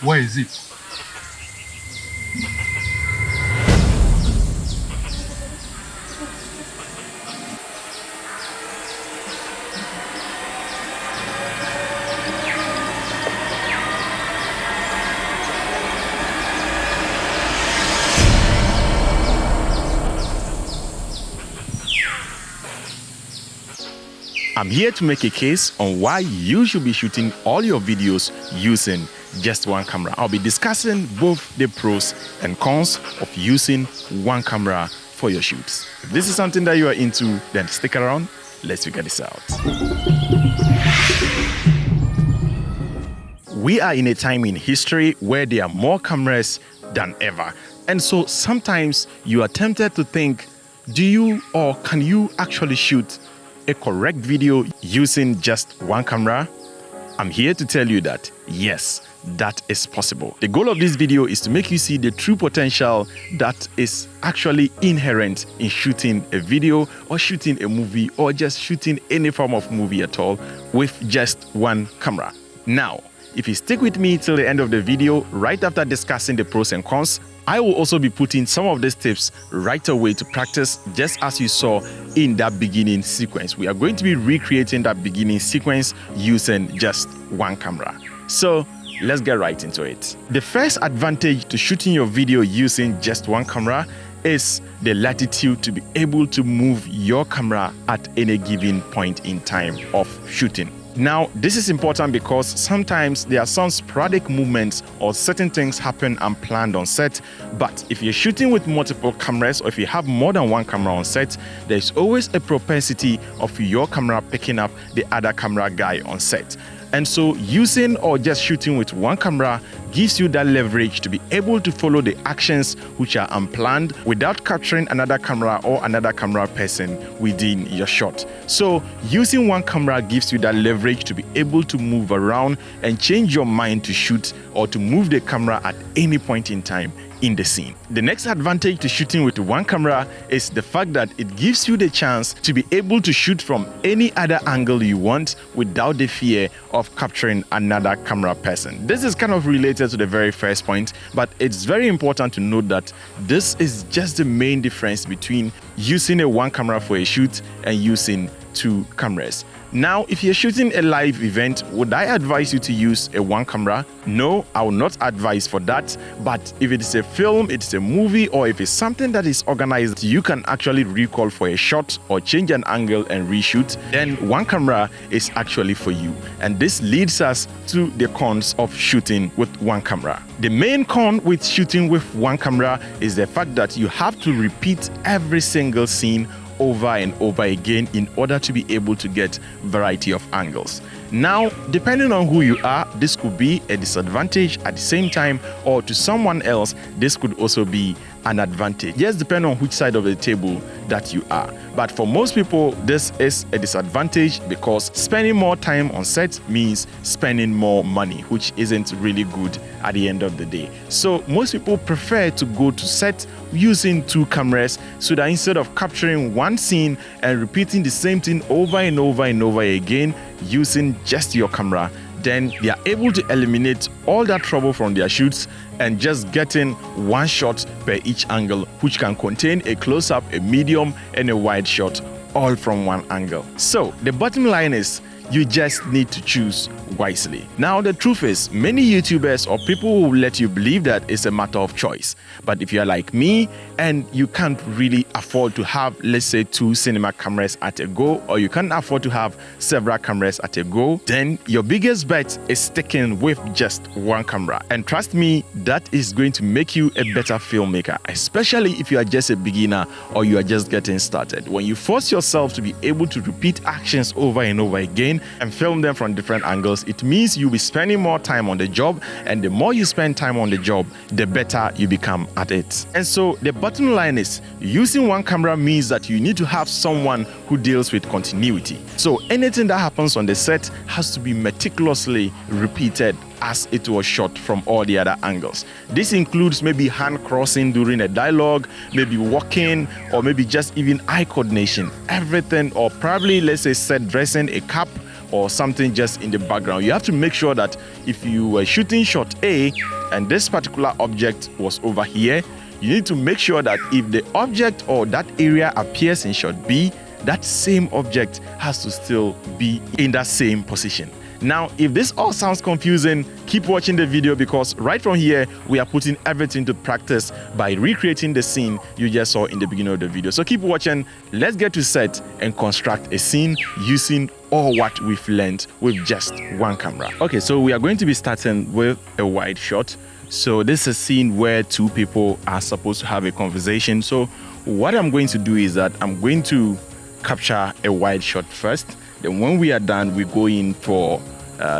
Where is it? I'm here to make a case on why you should be shooting all your videos using just one camera. I'll be discussing both the pros and cons of using one camera for your shoots. If this is something that you are into, then stick around. Let's figure this out. We are in a time in history where there are more cameras than ever. And so sometimes you are tempted to think, do you or can you actually shoot a correct video using just one camera? I'm here to tell you that yes, that is possible. The goal of this video is to make you see the true potential that is actually inherent in shooting a video or shooting a movie or just shooting any form of movie at all with just one camera. Now, if you stick with me till the end of the video, right after discussing the pros and cons, I will also be putting some of these tips right away to practice, just as you saw in that beginning sequence. We are going to be recreating that beginning sequence using just one camera. So let's get right into it. The first advantage to shooting your video using just one camera is the latitude to be able to move your camera at any given point in time of shooting. Now, this is important because sometimes there are some sporadic movements or certain things happen unplanned on set. But if you're shooting with multiple cameras or if you have more than one camera on set, there's always a propensity of your camera picking up the other camera guy on set. And so using or just shooting with one camera gives you that leverage to be able to follow the actions which are unplanned without capturing another camera or another camera person within your shot. So using one camera gives you that leverage to be able to move around and change your mind to shoot or to move the camera at any point in time in the scene. The next advantage to shooting with one camera is the fact that it gives you the chance to be able to shoot from any other angle you want without the fear of capturing another camera person. This is kind of related to the very first point, but it's very important to note that this is just the main difference between using a one camera for a shoot and using two cameras. Now, if you're shooting a live event, would I advise you to use a one camera? No, I will not advise for that. But if it's a film, it's a movie, or if it's something that is organized, you can actually recall for a shot or change an angle and reshoot, then one camera is actually for you. And this leads us to the cons of shooting with one camera. The main con with shooting with one camera is the fact that you have to repeat every single scene over and over again in order to be able to get variety of angles. Now, depending on who you are, this could be a disadvantage at the same time, or to someone else, this could also be an advantage. Just depending on which side of the table that you are. But for most people, this is a disadvantage because spending more time on set means spending more money, which isn't really good at the end of the day. So most people prefer to go to set using two cameras so that instead of capturing one scene and repeating the same thing over and over and over again using just your camera, then they are able to eliminate all that trouble from their shoots and just getting one shot per each angle, which can contain a close-up, a medium, and a wide shot, all from one angle. So the bottom line is, you just need to choose wisely. Now, the truth is, many YouTubers or people will let you believe that it's a matter of choice. But if you're like me and you can't really afford to have, let's say, two cinema cameras at a go, or you can't afford to have several cameras at a go, then your biggest bet is sticking with just one camera. And trust me, that is going to make you a better filmmaker, especially if you are just a beginner or you are just getting started. When you force yourself to be able to repeat actions over and over again and film them from different angles, it means you'll be spending more time on the job, and the more you spend time on the job, the better you become at it. And so the bottom line is, using one camera means that you need to have someone who deals with continuity. So anything that happens on the set has to be meticulously repeated as it was shot from all the other angles. This includes maybe hand crossing during a dialogue, maybe walking, or maybe just even eye coordination. Everything, or probably, let's say, set dressing, a cap, or something just in the background. You have to make sure that if you were shooting shot A and this particular object was over here, you need to make sure that if the object or that area appears in shot B, that same object has to still be in that same position. Now, if this all sounds confusing, keep watching the video, because right from here, we are putting everything to practice by recreating the scene you just saw in the beginning of the video. So keep watching. Let's get to set and construct a scene using all what we've learned with just one camera. Okay, so we are going to be starting with a wide shot. So this is a scene where two people are supposed to have a conversation. So what I'm going to do is that I'm going to capture a wide shot first. Then when we are done, we go in for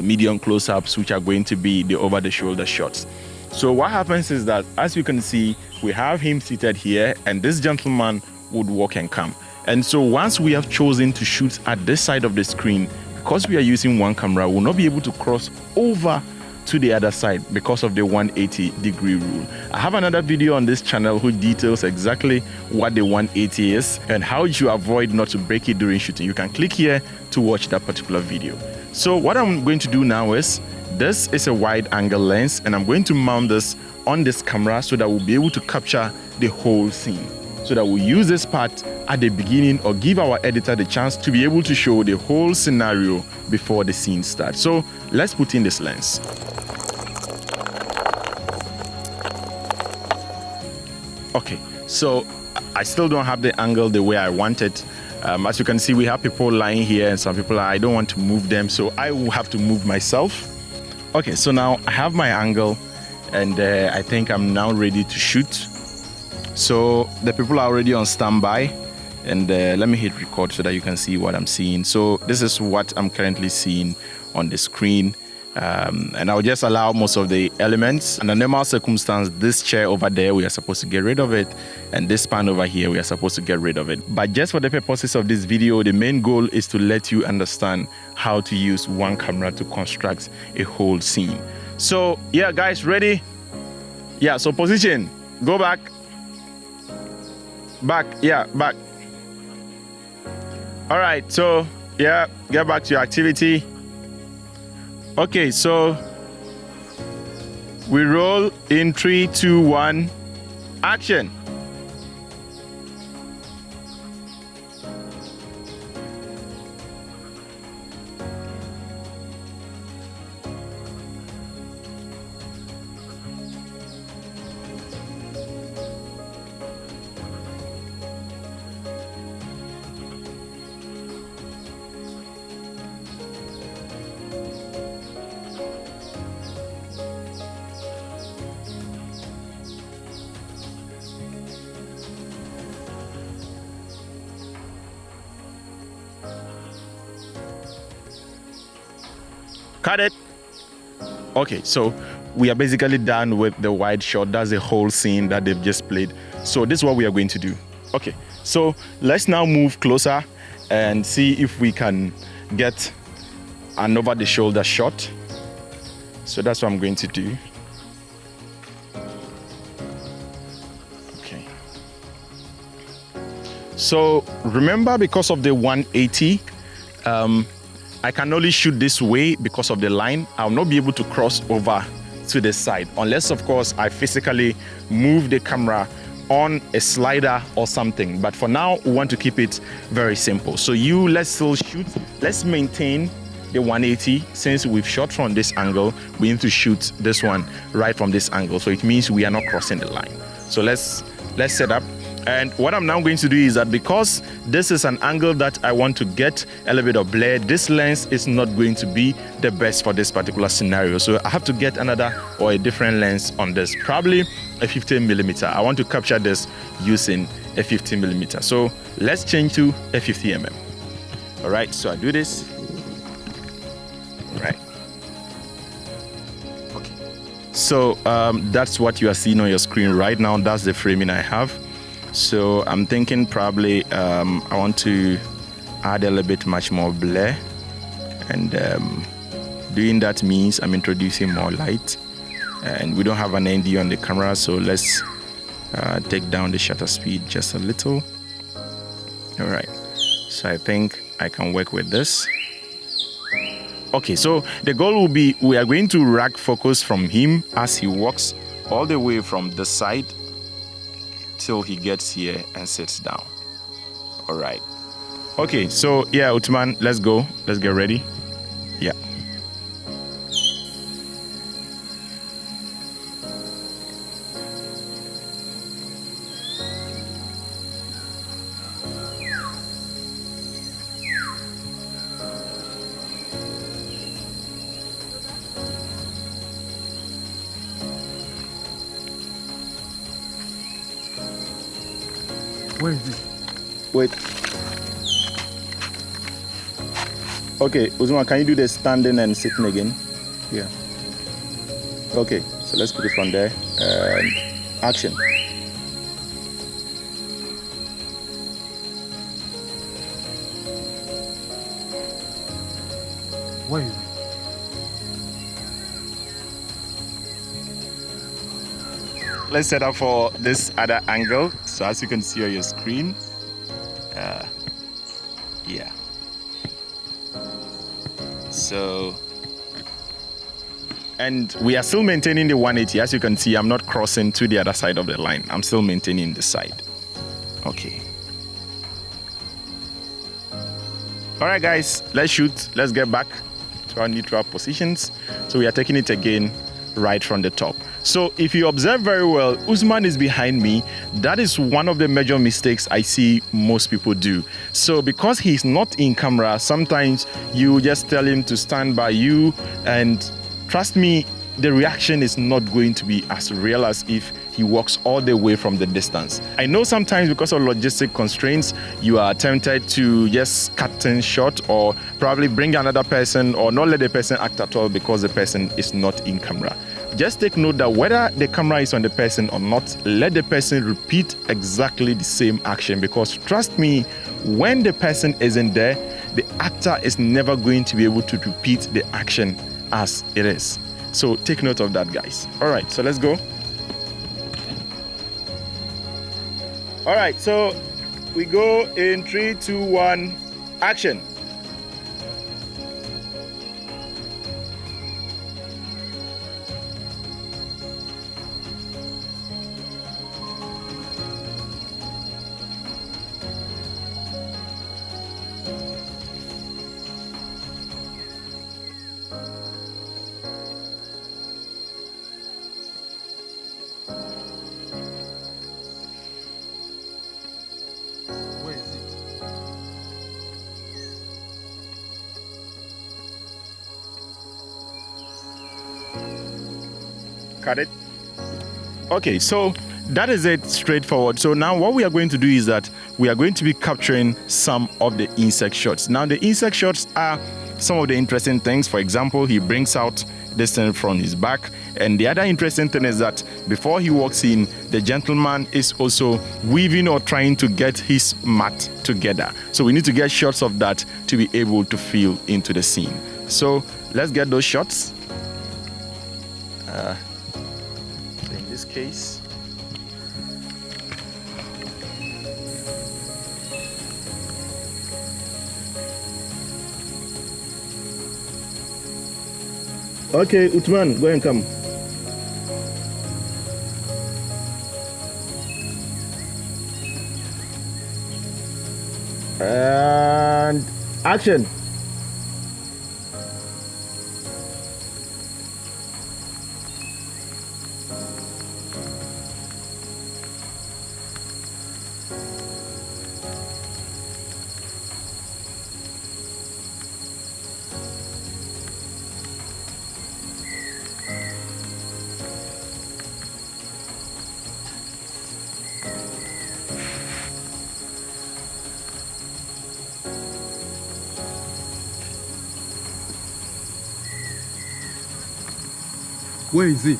medium close-ups, which are going to be the over-the-shoulder shots. So what happens is that, as you can see, we have him seated here, and this gentleman would walk and come. And so once we have chosen to shoot at this side of the screen, because we are using one camera, we'll not be able to cross over to the other side because of the 180-degree rule. I have another video on this channel which details exactly what the 180 is and how you avoid not to break it during shooting. You can click here to watch that particular video. So what I'm going to do now is, this is a wide angle lens, and I'm going to mount this on this camera so that we'll be able to capture the whole scene, so that we'll use this part at the beginning or give our editor the chance to be able to show the whole scenario before the scene starts. So let's put in this lens. Okay, so I still don't have the angle the way I want it. As you can see, we have people lying here, and some people I don't want to move them, so I will have to move myself. Okay, so now I have my angle, and I think I'm now ready to shoot. So the people are already on standby, and let me hit record so that you can see what I'm seeing. So this is what I'm currently seeing on the screen. And I'll just allow most of the elements. Under normal circumstance, this chair over there, we are supposed to get rid of it, and this pan over here, we are supposed to get rid of it. But just for the purposes of this video, the main goal is to let you understand how to use one camera to construct a whole scene. So yeah, guys, ready? Yeah, so position, go back, yeah, back. All right, so yeah, get back to your activity. Okay, so we roll in 3, 2, 1, action. Cut it. Okay, so we are basically done with the wide shot. That's the whole scene that they've just played. So this is what we are going to do. Okay, so let's now move closer and see if we can get an over the shoulder shot. So that's what I'm going to do. Okay. So remember, because of the 180, I can only shoot this way because of the line. I'll not be able to cross over to the side unless, of course, I physically move the camera on a slider or something. But for now, we want to keep it very simple. So let's still shoot. Let's maintain the 180. Since we've shot from this angle, we need to shoot this one right from this angle. So it means we are not crossing the line. So let's set up. And what I'm now going to do is that, because this is an angle that I want to get a little bit of blur, this lens is not going to be the best for this particular scenario. So I have to get another or a different lens on this, probably a 15mm. I want to capture this using a 15mm. So let's change to a 50mm. All right, so I do this. All right. Okay. So that's what you are seeing on your screen right now. That's the framing I have. So I'm thinking probably I want to add a little bit much more blur, and doing that means I'm introducing more light, and we don't have an ND on the camera, so let's take down the shutter speed just a little. All right, so I think I can work with this. Okay, so the goal will be we are going to rack focus from him as he walks all the way from the side till he gets here and sits down. All right. Okay, so yeah, Uthman, let's go. Let's get ready. Yeah. Where is it? Wait. Okay, Uzma, can you do the standing and sitting again? Yeah. Okay, so let's put it from there. Action. Where is it? Let's set up for this other angle. So as you can see on your screen, yeah. So, and we are still maintaining the 180. As you can see, I'm not crossing to the other side of the line. I'm still maintaining the side. Okay. All right, guys, let's shoot. Let's get back to our neutral positions. So we are taking it again right from the top. So if you observe very well, Usman is behind me. That is one of the major mistakes I see most people do. So because he's not in camera, sometimes you just tell him to stand by you, and trust me, the reaction is not going to be as real as if he walks all the way from the distance. I know sometimes because of logistic constraints, you are tempted to just cut things short or probably bring another person or not let the person act at all because the person is not in camera. Just take note that whether the camera is on the person or not, let the person repeat exactly the same action, because trust me, when the person isn't there, the actor is never going to be able to repeat the action as it is. So take note of that, guys. All right, so let's go. All right, so we go in 3, 2, 1, action. Where is it? Cut it. Okay, so that is it, straightforward. So now what we are going to do is that we are going to be capturing some of the insect shots. Now the insect shots are some of the interesting things. For example, he brings out this thing from his back, and the other interesting thing is that before he walks in, the gentleman is also weaving or trying to get his mat together. So we need to get shots of that to be able to feel into the scene. So let's get those shots. In this case, okay, Uthman, go and come. And action. Where is it?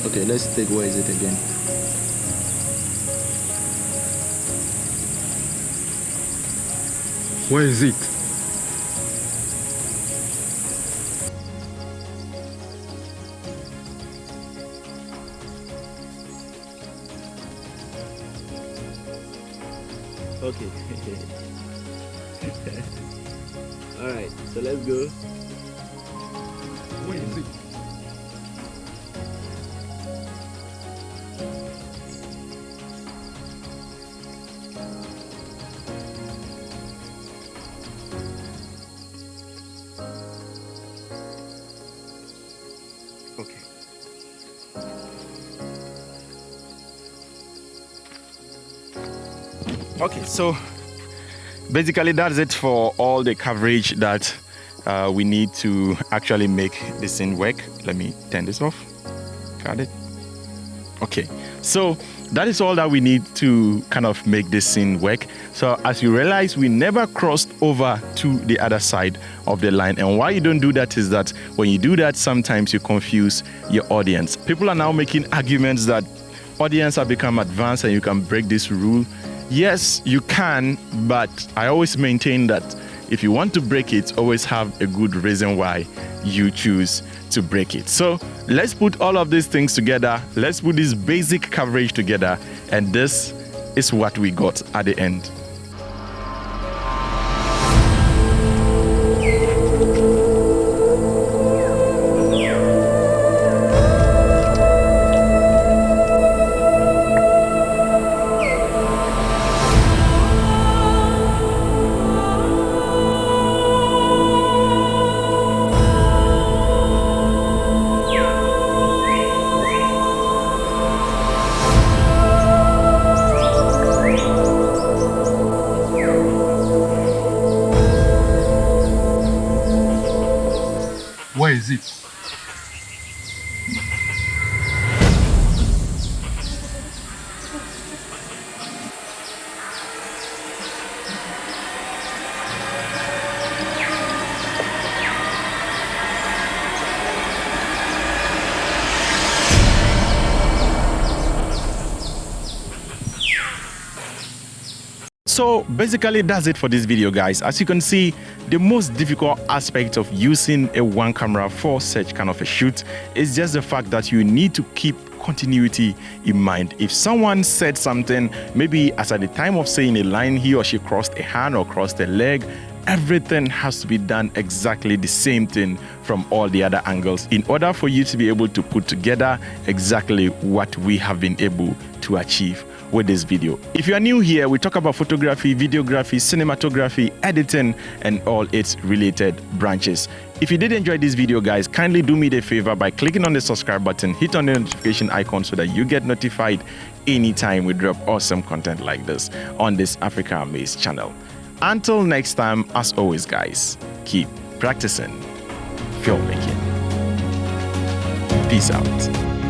Okay, let's take where is it again. Where is it? Okay. Alright, so let's go. Where is it? Okay. Okay, so basically that's it for all the coverage that we need to actually make this thing work. Let me turn this off. Got it? Okay, so that is all that we need to kind of make this scene work. So as you realize, we never crossed over to the other side of the line. And why you don't do that is that when you do that, sometimes you confuse your audience. People are now making arguments that audience have become advanced and you can break this rule. Yes, you can, but I always maintain that if you want to break it, always have a good reason why you choose to break it. So let's put all of these things together. Let's put this basic coverage together. And this is what we got at the end. Where is it? So basically that's it for this video, guys. As you can see, the most difficult aspect of using a one camera for such kind of a shoot is just the fact that you need to keep continuity in mind. If someone said something, maybe as at the time of saying a line, he or she crossed a hand or crossed a leg, everything has to be done exactly the same thing from all the other angles in order for you to be able to put together exactly what we have been able to achieve with this video. If you are new here, we talk about photography, videography, cinematography, editing, and all its related branches. If you did enjoy this video, guys, kindly do me a favor by clicking on the subscribe button, hit on the notification icon so that you get notified anytime we drop awesome content like this on this Africa Amaze channel. Until next time, as always, guys, keep practicing filmmaking. Peace out.